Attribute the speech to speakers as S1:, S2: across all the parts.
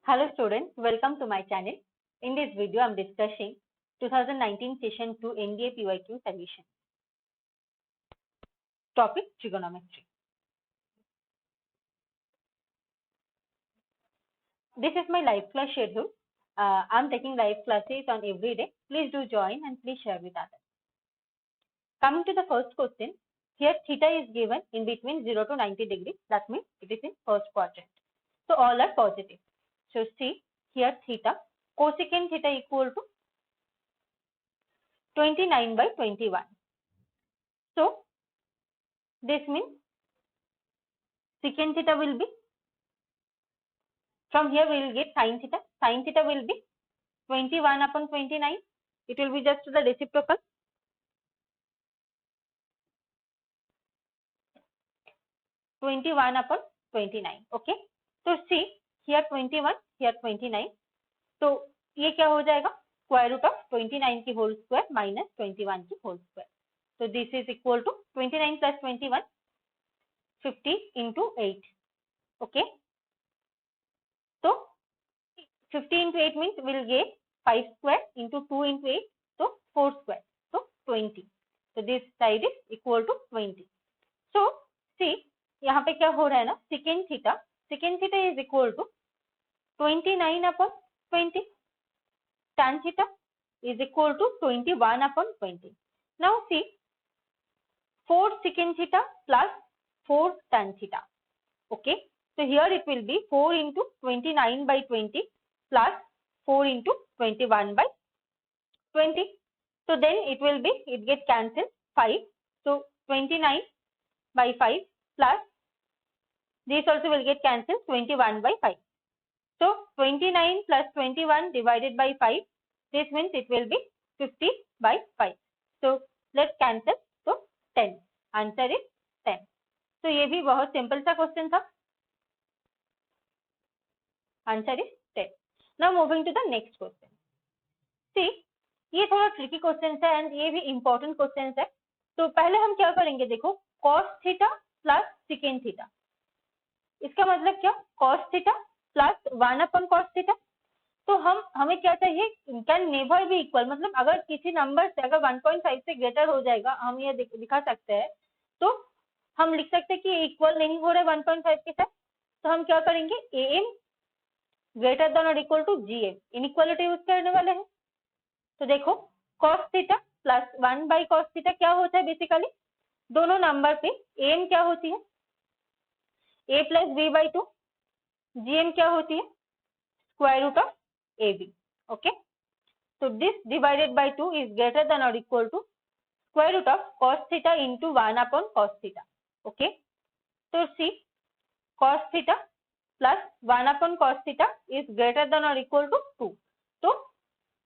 S1: Hello students, welcome to my channel. In this video, I am discussing 2019 Session 2 NDA PYQ solution. Topic trigonometry. This is my live class schedule. I am taking live classes on every day. Please do join and please share with others. Coming to the first question, here theta is given in between 0 to 90 degrees. That means it is in first quadrant. So all are positive. So see here theta, cosecant theta equal to 29 by 21. So this means secant theta will be, from here we will get sin theta. Sin theta will be 21 upon 29. It will be just the reciprocal. (21 upon 29). Okay. तो see here 21, here 29. तो ये क्या हो जाएगा? Square root of 29 की whole square minus 21 की whole square. So this is equal to 29 plus 21, 50 into 8. Okay. So 50 into 8 means we will get 5 square into 2 into 8, so 4 square, so 20. So this side is equal to 20. So see यहाँ पे क्या हो रहा है ना, secant theta is equal to 29 upon 20. Tan theta is equal to 21 upon 20. Now see 4 secant theta plus 4 tan theta. Okay. So here it will be 4 into 29 by 20 plus 4 into 21 by 20. So then it will be, it get cancelled 5. So 29 by 5 plus this also will get cancelled 21 by 5. So 29 plus 21 divided by 5. This means it will be 50 by 5. So let's cancel. So 10. Answer is 10. So ये भी बहुत simple सा question था. Answer is 10. Now moving to the next question. See, ये थोड़ा tricky question है and ये भी इम्पोर्टेंट क्वेश्चन है. तो पहले हम क्या करेंगे, देखो cos theta plus secant theta. इसका मतलब क्या, cos theta plus 1 upon cos theta. तो हमें क्या चाहिए, कैन नेवर बी इक्वल, मतलब अगर किसी नंबर से अगर 1.5 से ग्रेटर हो जाएगा, हम ये दिखा सकते हैं. तो हम लिख सकते हैं कि इक्वल नहीं हो रहा है 1.5 के साथ. तो हम क्या करेंगे, am ग्रेटर देन और equal to gm, inequality use करने वाले हैं. तो देखो cos theta plus 1 by cos theta क्या होता है, बेसिकली दोनों नंबर पे am क्या होती है, a plus b by 2, gm क्या होती है, square root of ab. Okay. So this divided by 2 is greater than or equal to square root of cos theta into 1 upon cos theta. Okay. So see cos theta plus 1 upon cos theta is greater than or equal to 2. So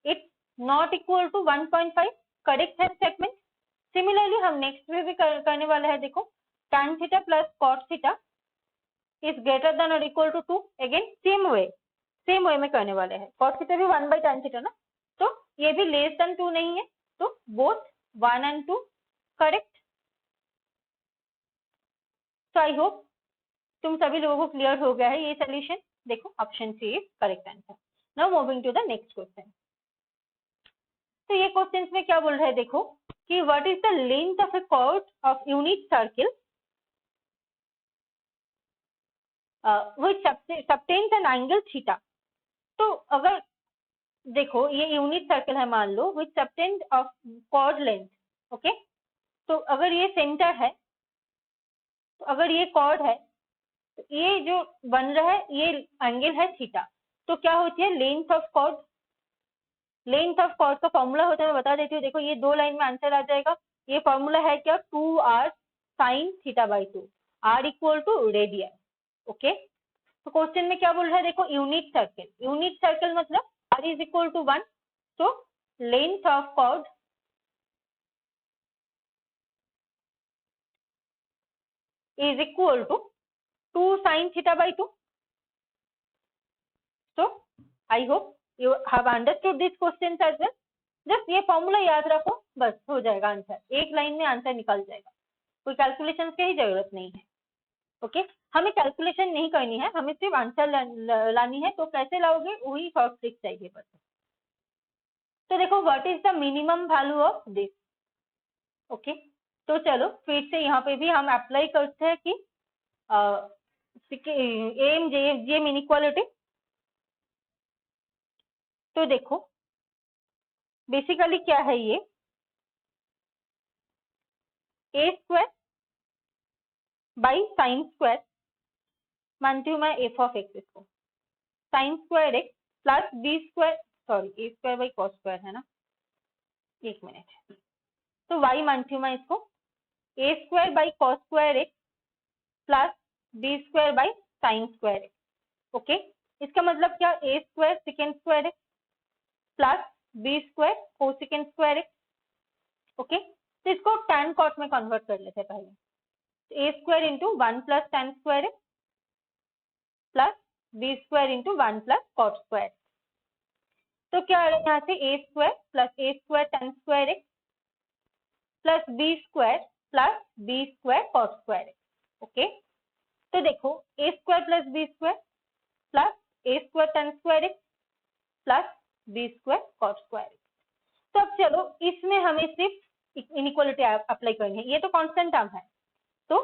S1: it's not equal to 1.5. Correct है statement. Similarly हम next में भी करने वाले हैं. देखो tan theta plus cos theta is greater than or equal to 2. Again same way में करने वाले हैं. cos theta भी 1 by tan theta ना, तो ये भी लेस देन 2 नहीं है. तो both 1 and 2 correct. So I hope तुम सभी लोगों को क्लियर हो गया है ये सोल्यूशन. देखो option C is correct answer. Now moving to the next question. तो ये क्वेश्चन में क्या बोल रहा है, देखो कि what is the length of a chord of unit circle which subtends an angle theta. तो अगर देखो ये यूनिट सर्कल है मान लो, which subtend of chord length. Okay. तो अगर ये सेंटर है, तो अगर ये कॉर्ड है, तो ये जो बन रहा है ये एंगल है थीटा. तो क्या होती है length of chord. Length of chord का फॉर्मूला होता है, मैं बता देती हूँ. देखो ये दो लाइन में आंसर आ जाएगा. ये फॉर्मूला है क्या, 2r sin theta by 2, r equal to radian. Okay. तो क्वेश्चन में क्या बोल रहा है, देखो यूनिट सर्कल मतलब r is equal to 1. So length of chord is equal to 2 sin theta by 2. So I hope you have understood this question as well. Just ये formula याद रखो, बस हो जाएगा आंसर. एक लाइन में आंसर निकल जाएगा, कोई कैलकुलेशन की ही जरूरत नहीं है. ओके हमें कैलकुलेशन नहीं करनी है, हमें सिर्फ आंसर लानी है। तो कैसे लाओगे, वही शॉर्ट ट्रिक चाहिए बस। तो देखो what is the minimum value of this. Okay तो चलो फिर से यहाँ पे भी हम अप्लाई करते हैं कि एम जेम इनइक्वालिटी। तो देखो बेसिकली क्या है ये, A square by sine square, मानती हूँ मैं एफ ऑफ एक्स इसको, sine square X plus B square, sorry A square by cos square है ना, एक मिनट। तो वाई मानती हूँ मैं इसको, A square by cos square X plus B square by sine square X. Okay इसका मतलब क्या, A square second square X plus B square four second square X. Okay तो इसको tan cos में कन्वर्ट कर लेते हैं पहले। A square into one plus tan square X plus B square into one plus cot square. तो क्या आ रहा है यहाँ से, A square plus A square tan square X plus B square cot square X. Okay तो देखो A square plus B square plus A square tan square X plus B square cot square X. तो अब चलो इसमें हमें सिर्फ inequality apply करनी है, ये तो कांस्टेंट टर्म है। तो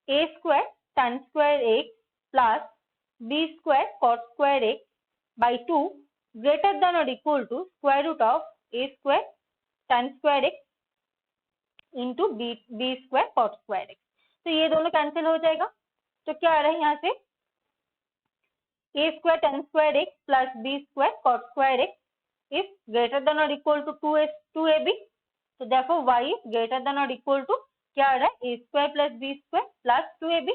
S1: A square tan square X plus B square cot square X by 2 greater than और equal to square root of A square tan square X into B square cot square X. तो ये दोनों cancel हो जाएगा। तो क्या आ रहा है यहाँ से, A square tan square X plus B square cot square X is greater than और इक्वल टू 2ab। तो therefore y is greater than or equal to क्या आ रहा है, A square plus B square plus 2ab।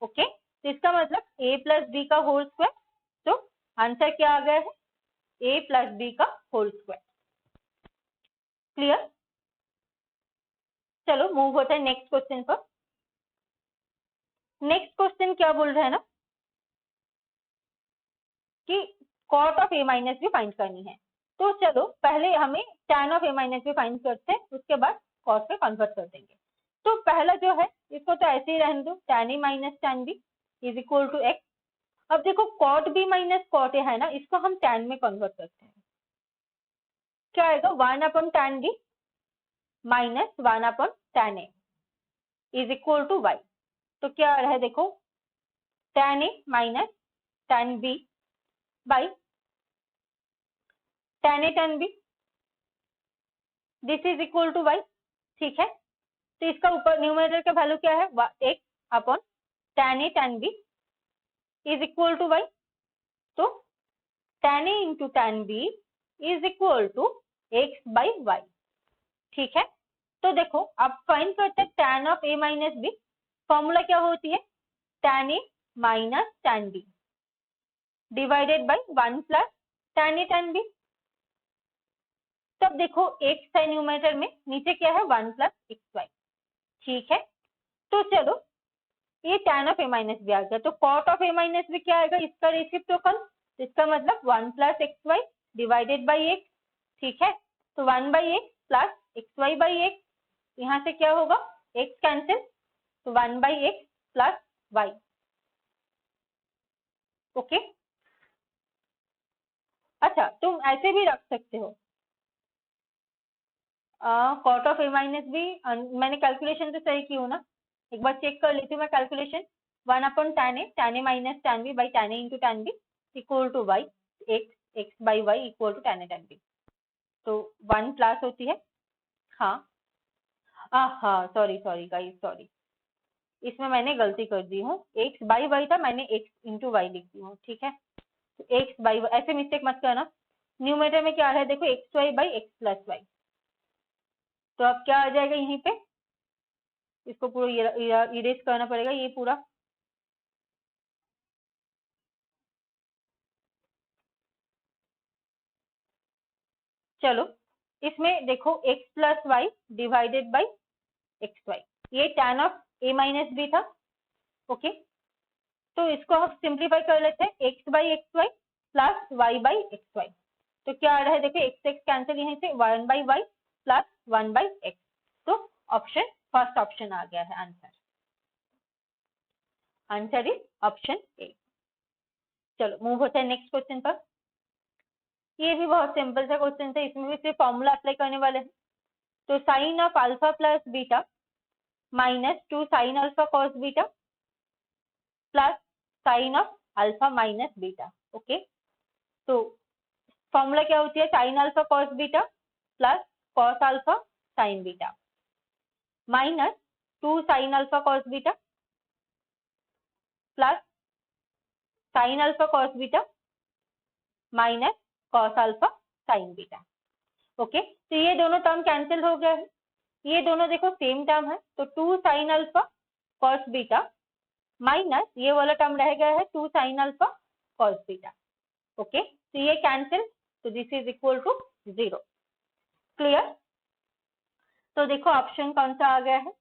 S1: Okay तो इसका मतलब a plus B का होल स्क्वायर। तो आंसर क्या आ गया है, a प्लस बी का होल स्क्वायर। क्लियर। चलो मूव होता है नेक्स्ट क्वेश्चन पर। नेक्स्ट क्वेश्चन क्या बोल रहा है ना कि cot of A minus B find करनी है। तो चलो पहले हमें tan of A minus B find करते हैं, उसके बाद कॉस पे कन्वर्ट कर देंगे। तो पहला जो है इसको तो ऐसे ही रहने दो, tan A minus tan B is equal to X. अब देखो cot B minus cot A है ना, इसको हम tan में कन्वर्ट करते हैं। क्या आएगा, 1 upon tan B minus 1 upon tan A is equal to Y. तो क्या आ रहा है देखो, tan A minus tan B by tan A tan B, this is equal to Y. ठीक है तो इसका ऊपर न्यूमरेटर का वैल्यू क्या है, X upon tan A tan B is equal to Y. तो tan A into tan B is equal to X by Y. ठीक है तो देखो अब फाइंड करते हैं tan of A minus B. Formula क्या होती है, tan A minus tan B divided by 1 plus tan A tan B. तब देखो एक्स है न्यूमरेटर में, नीचे क्या है 1 प्लस एक्स वाई। ठीक है तो चलो ये tan of A minus B आ गया। तो cot of A minus B क्या आएगा, इसका रेसिप्रोकल, इसका मतलब 1 plus X Y divided by X. ठीक है तो 1 by X plus X Y by X, यहाँ से क्या होगा, एक्स कैंसिल, तो 1 by X plus Y. Okay अच्छा तुम ऐसे भी रख सकते हो, cot of A minus B, मैंने कैलकुलेशन तो सही की हूँ ना, एक बार चेक कर लेती हूँ मैं calculation. 1 upon tan A minus tan B by tan A into tan B equal to Y, X by Y equal to tan A tan B. तो 1 प्लस होती है, हाँ हाँ सॉरी सॉरी गाइस सॉरी, इसमें मैंने गलती कर दी हूँ, एक्स बाई वाई था, मैंने एक्स इंटू वाई लिख दी हूँ। ठीक है तो एक्स बाई वाई, ऐसे मिस्टेक मत करना। न्यूमरेटर में क्या आ रहा है देखो, X Y by X plus Y. तो अब क्या आ जाएगा यहीं पे, इसको पूरा इरेज करना पड़ेगा ये पूरा। चलो इसमें देखो x plus Y divided by X Y, ये tan of A minus B था। ओके तो इसको हम सिंप्लीफाई कर लेते हैं, x by X Y plus Y by X Y. तो क्या आ रहा है देखो, एक्स एक्स कैंसिल, यहीं से 1 by Y plus 1 by X. तो ऑप्शन फर्स्ट ऑप्शन आ गया है answer. Answer is option A. चलो मूव होता है नेक्स्ट क्वेश्चन पर। ये भी बहुत सिंपल सा क्वेश्चन है, इसमें भी सिर्फ फॉर्मूला अप्लाई करने वाले हैं। तो sine of alpha plus beta minus 2 sine alpha cos beta plus sine of alpha minus beta. Okay, तो फॉर्मूला क्या होती है, sine alpha cos beta plus cos alpha sine beta minus 2 sine alpha cos beta plus sine alpha cos beta minus cos alpha sine beta. Okay, तो ये दोनों term cancel हो गया है, ये दोनों देखो सेम टर्म है, तो 2 sine alpha cos beta minus ये वाला टर्म रह गया है 2 sine alpha cos beta. Okay, तो ये कैंसिल, तो this is equal to 0। Clear? तो देखो ऑप्शन कौन सा आ गया है,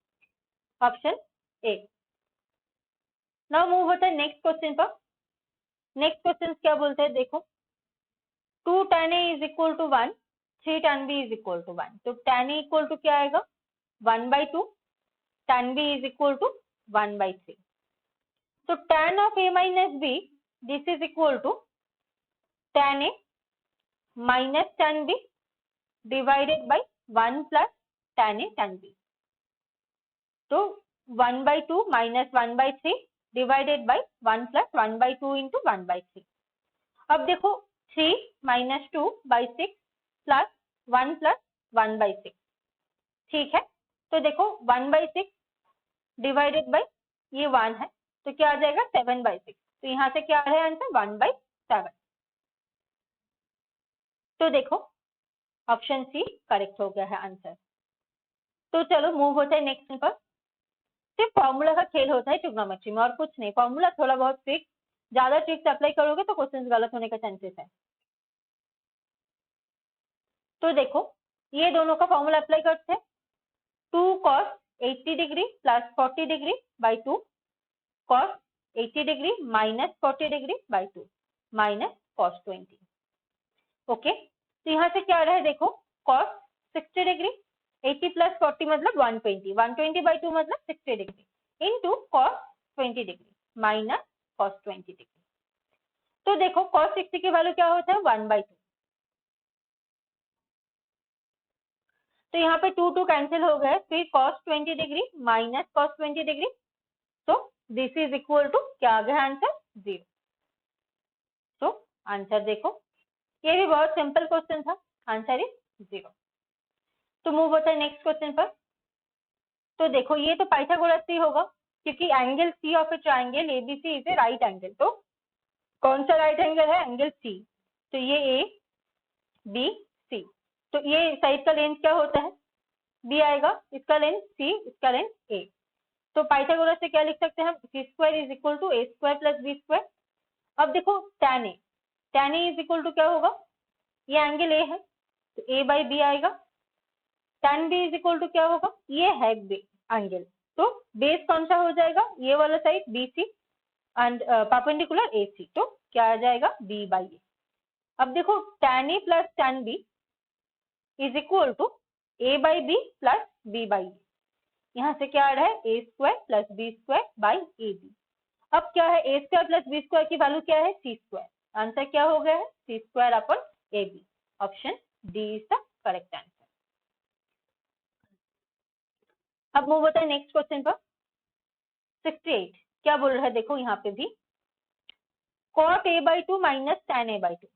S1: ऑप्शन ए। नाउ मूव होता है नेक्स्ट क्वेश्चन पर। नेक्स्ट क्वेश्चन क्या बोलते हैं, देखो 2 tan a is equal to 1, 3 tan b is equal to 1। तो tan a इक्वल टू क्या आएगा 1/2, tan b is equal to 1/3। तो tan of a minus b, this is equal to tan a minus tan b divided by 1 plus tan a tan b। तो 1/2 minus 1/3 divided by 1 plus 1/2 into 1/3। अब देखो 3 minus 2 by 6 plus 1 plus 1/6। ठीक है, तो देखो 1/6 divided by ये 1 है, तो क्या आ जाएगा 7/6। तो यहाँ से क्या है आंसर 1/7। तो देखो ऑप्शन सी करेक्ट हो गया है आंसर। तो चलो मूव होता है नेक्स्ट पर। सिर्फ फॉर्मूला का खेल होता है ट्रिग्नोमेट्री में और कुछ नहीं, फॉर्मूला थोड़ा बहुत ट्रिक, ज्यादा ट्रिक्स अप्लाई करोगे तो क्वेश्चन गलत होने का चांसेस है। तो देखो ये दोनों का फॉर्मूला अप्लाई करते हैं, 2 cos 80 degree plus 40 degree by 2 cos 80 degree minus 40 degree by 2 minus cos 20। Okay, तो यहाँ से क्या रहा है देखो cos 60 डिग्री 80 प्लस 40 मतलब 120, 120 बाई 2 मतलब 60 degree into cos 20 degree minus cos 20 degree. तो देखो cos 60 की वैल्यू क्या होता है 1/2। तो यहाँ पे 2 कैंसिल हो गए, फिर cos 20 degree minus cos 20 degree, तो दिस इज इक्वल टू क्या आ गया आंसर 0। तो आंसर देखो ये भी बहुत सिंपल क्वेश्चन था, आंसर इज 0। तो मूव होता है नेक्स्ट क्वेश्चन पर। तो देखो ये तो पाइथागोरस ही होगा, क्योंकि angle C of A triangle ABC is A right angle. तो कौन सा राइट एंगल है, एंगल सी। तो ये ए बी सी, तो ये साइड का लेंथ क्या होता है बी आएगा, इसका लेंथ सी, इसका लेंथ ए। तो पाइथागोरस से क्या लिख सकते हैं हम, C square is equal to A square plus B square. अब देखो tan A is equal to क्या होगा, ये एंगल ए है तो ए बाई बी आएगा। tan B is equal to क्या होगा, ये है एंगल, तो बेस कौन सा हो जाएगा, ये वाला side B C and perpendicular A C, तो क्या आ जाएगा बी बाई ए। अब देखो tan A plus tan B is equal to A by B plus B by A. यहाँ से क्या आ रहा है A square plus B square by A B. अब क्या है A square plus B square की वैल्यू क्या है सी स्क्वायर, आंसर क्या हो गया है C square upon A B. Option D is the correct answer. अब मूव होता है नेक्स्ट क्वेश्चन पर। 68 क्या बोल रहा है देखो यहाँ पे भी, cot a/2 minus tan a/2।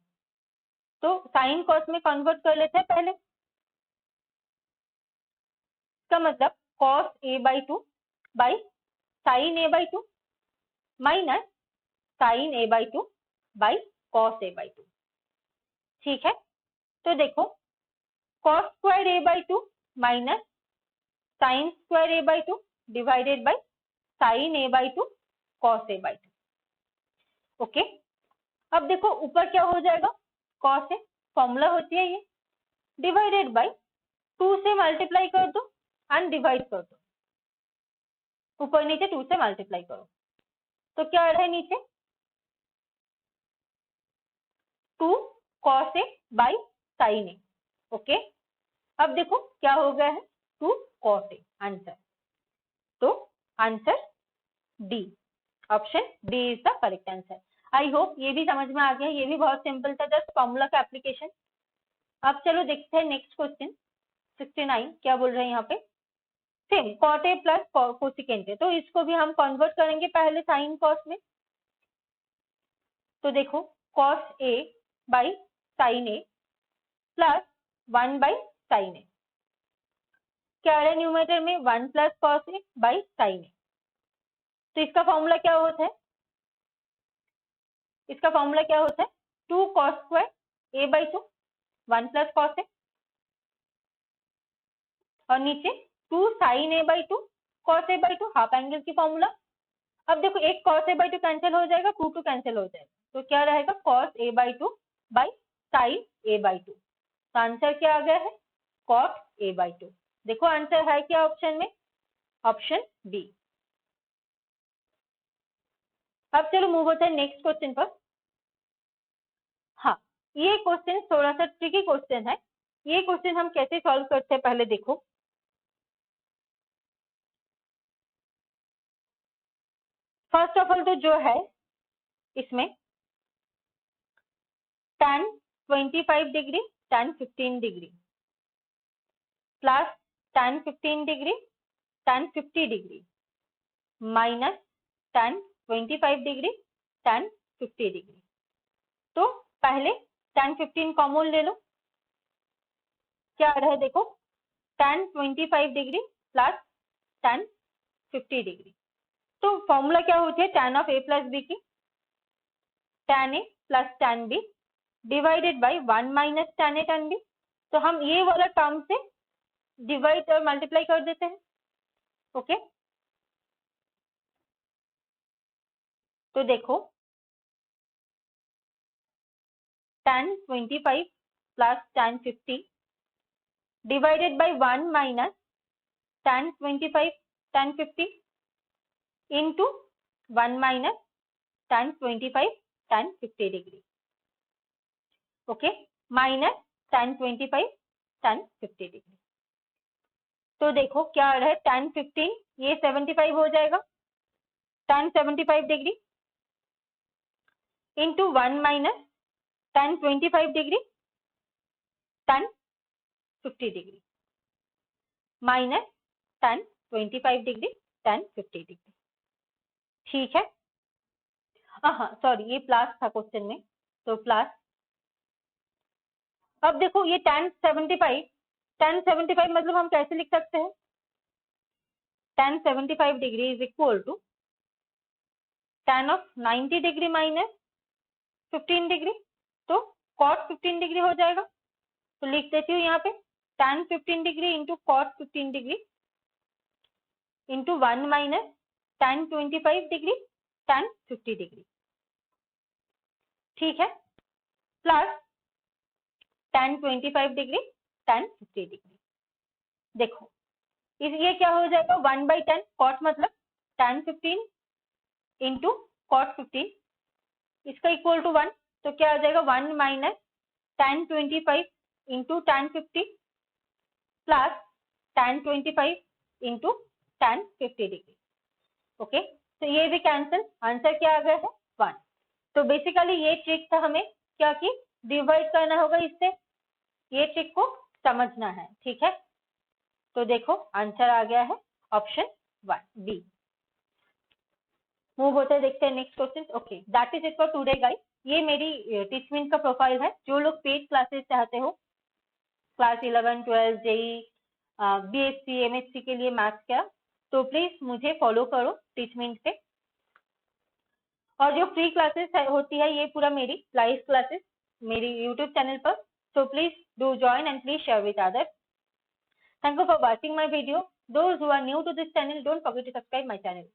S1: तो साइन कॉस में कन्वर्ट कर लेते हैं पहले, इसका मतलब cos a/2 by sine a/2 minus sine a/2 by cos a/2। ठीक है, तो देखो cos square a/2 minus sine square a/2 divided by sine a/2 cos a/2। Okay, अब देखो ऊपर क्या हो जाएगा cos है, फॉर्मूला होती है ये, डिवाइडेड बाई 2 से मल्टीप्लाई कर दो एंड डिवाइड कर दो, ऊपर नीचे 2 से मल्टीप्लाई करो, तो क्या आ रहा है नीचे 2 cos a by sine A. Okay, अब देखो क्या हो गया है 2 cos a आंसर, तो answer D option D is the correct answer. I hope ये भी समझ में आ गया, ये भी बहुत सिंपल था, जस्ट फॉर्मूला का एप्लीकेशन। अब चलो देखते हैं नेक्स्ट क्वेश्चन 69 क्या बोल रहे हैं यहाँ पे। Same cot A plus cosecant A, तो इसको भी हम कन्वर्ट करेंगे पहले साइन कॉस में। तो देखो cos A by sine A plus 1 by sine A, क्या है न्यूमरेटर में 1 plus cos A by sine A. तो इसका फॉर्मूला क्या होता है, इसका फॉर्मूला क्या होता है 2 cos square A by 2 1 plus cos A, और नीचे 2 sine A by 2 cos A by 2 half angle की फॉर्मूला। अब देखो एक कॉस ए बाई 2 कैंसिल हो जाएगा, 2 कैंसिल हो जाएगा, तो क्या रहेगा cos A by 2 by sine A by 2। तो आंसर क्या आ गया है कॉट ए बाई 2। देखो आंसर है क्या ऑप्शन में, ऑप्शन बी। अब चलो मूव होता है नेक्स्ट क्वेश्चन पर। हाँ ये क्वेश्चन थोड़ा सा ट्रिकी क्वेश्चन है, ये क्वेश्चन हम कैसे सॉल्व करते हैं पहले देखो। फर्स्ट ऑफ ऑल तो जो है इसमें tan 25 degree tan 15 degree plus tan 15 degree tan 50 degree minus tan 25 degree tan 50 degree. तो पहले tan 15 कॉमन ले लो, क्या आ रहा है देखो tan 25 degree plus tan 50 degree. तो फॉर्मूला क्या होती है tan of A plus B की, tan A plus tan B divided by 1 minus tan A tan B. तो हम ये वाला टर्म से डिवाइड और मल्टीप्लाई कर देते हैं। ओके तो देखो tan 25 plus tan 50 divided by 1 minus tan 25 tan 50 into 1 minus tan 25 tan 50 degree. Okay minus tan 25 tan 50 degree. तो देखो क्या आ रहा है tan 15 ये 75 हो जाएगा tan 75 degree into 1 minus tan 25 degree tan 50 degree minus tan 25 degree tan 50 degree. ठीक है, हाँ सॉरी ये प्लस था क्वेश्चन में, तो प्लस। अब देखो ये tan 75 मतलब हम कैसे लिख सकते हैं tan 75 degree is equal to tan of 90 degree minus 15 degree, तो cot 15 डिग्री हो जाएगा। तो लिख देती हूँ यहाँ पे tan 15 degree into cot 15 degree into 1 minus tan 25 degree tan 50 degree. ठीक है, plus tan 25 degree tan 50 degree. देखो ये क्या हो जाएगा 1 बाई 10 cot मतलब tan 15 इंटू cot 15 इसका इक्वल टू 1, तो क्या आ जाएगा 1 minus tan 25 into tan 50 plus tan 25 into tan 50 degree. Okay तो ये भी कैंसिल, आंसर क्या आ गया है 1। तो बेसिकली ये ट्रिक था, हमें क्या की डिवाइड करना होगा इससे, ये ट्रिक को समझना है। ठीक है, तो देखो आंसर आ गया है ऑप्शन 1 बी। मूव होते देखते हैं next question. Okay that is it for today guys. ये मेरी टीचमेंट का प्रोफाइल है, जो लोग पेड क्लासेस चाहते हो क्लास 11 12 जेई बीएससी एमएससी के लिए मैथ्स का, तो प्लीज मुझे फॉलो करो टीचमेंट पे। और जो फ्री क्लासेस होती है ये पूरा मेरी लाइव क्लासेस मेरी यूट्यूब चैनल पर, so please do join and please share with others. Thank you for watching my video. Those who are new to this channel, don't forget to subscribe my channel.